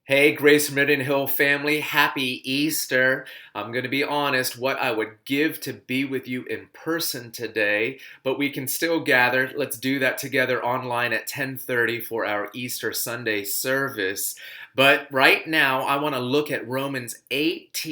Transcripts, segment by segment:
Hey, Grace Meridian Hill family, happy Easter. I'm going to be honest, what I would give to be with you in person today, but we can still gather. Let's do that together online at 10:30 for our Easter Sunday service. But right now, I want to look at Romans 8,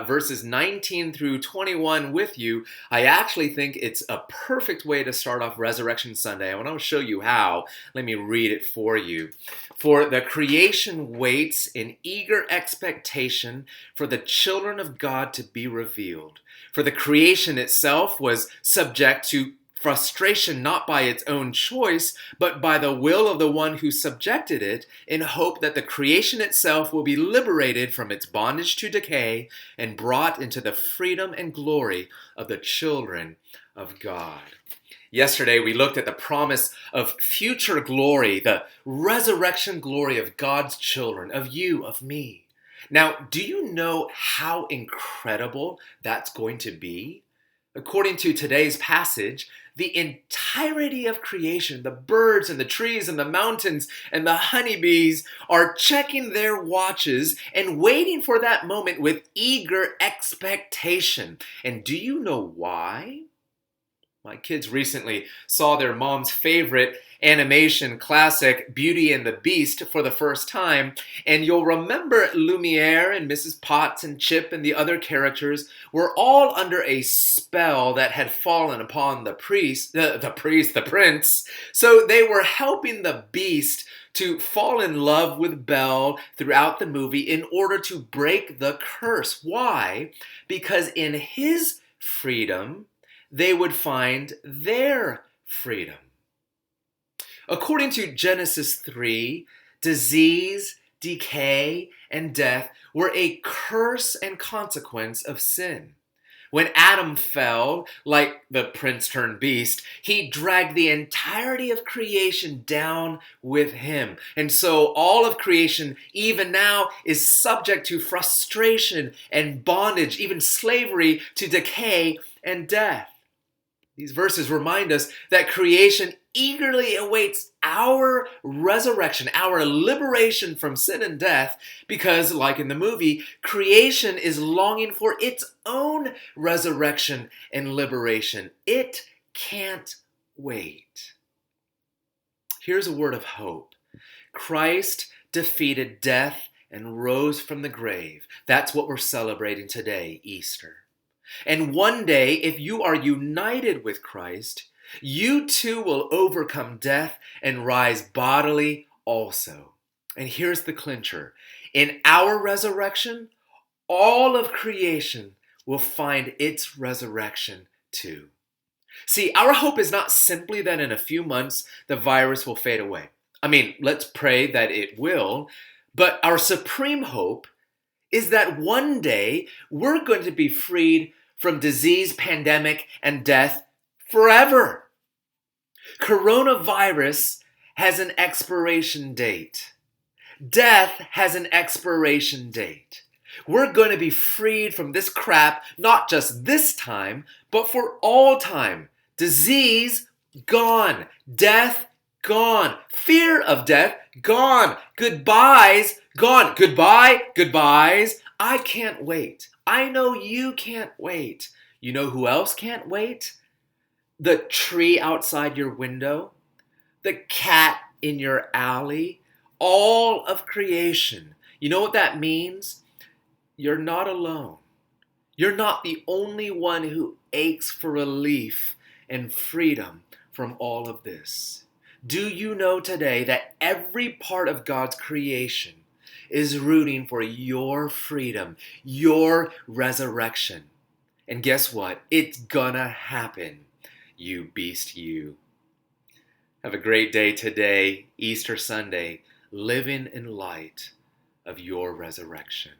verses 19 through 21 with you. I actually think it's a perfect way to start off Resurrection Sunday. I want to show you how. Let me read it for you. For the creation waits in eager expectation for the children of God to be revealed. For the creation itself was subject to frustration not by its own choice, but by the will of the one who subjected it, in hope that the creation itself will be liberated from its bondage to decay and brought into the freedom and glory of the children of God. Yesterday, we looked at the promise of future glory, the resurrection glory of God's children, of you, of me. Now, do you know how incredible that's going to be? According to today's passage, the entirety of creation, the birds and the trees and the mountains and the honeybees, are checking their watches and waiting for that moment with eager expectation. And do you know why? My kids recently saw their mom's favorite animation classic, Beauty and the Beast, for the first time, and you'll remember Lumiere and Mrs. Potts and Chip and the other characters were all under a spell that had fallen upon the prince. So they were helping the Beast to fall in love with Belle throughout the movie in order to break the curse. Why? Because in his freedom, they would find their freedom. According to Genesis 3, disease, decay, and death were a curse and consequence of sin. When Adam fell, like the prince turned beast, he dragged the entirety of creation down with him. And so all of creation, even now, is subject to frustration and bondage, even slavery to decay and death. These verses remind us that creation eagerly awaits our resurrection, our liberation from sin and death, because, like in the movie, creation is longing for its own resurrection and liberation. It can't wait. Here's a word of hope. Christ defeated death and rose from the grave. That's what we're celebrating today, Easter. And one day, if you are united with Christ, you too will overcome death and rise bodily also. And here's the clincher. In our resurrection, all of creation will find its resurrection too. See, our hope is not simply that in a few months the virus will fade away. I mean, let's pray that it will. But our supreme hope is that one day we're going to be freed from disease, pandemic, and death forever. Coronavirus has an expiration date. Death has an expiration date. We're going to be freed from this crap, not just this time, but for all time. Disease, gone. Death, gone. Fear of death, gone. Goodbyes, gone. Goodbyes. I can't wait. I know you can't wait. You know who else can't wait? The tree outside your window, the cat in your alley, all of creation. You know what that means? You're not alone. You're not the only one who aches for relief and freedom from all of this. Do you know today that every part of God's creation is rooting for your freedom, your resurrection? And guess what? It's gonna happen, you beast, you. Have a great day today, Easter Sunday, living in light of your resurrection.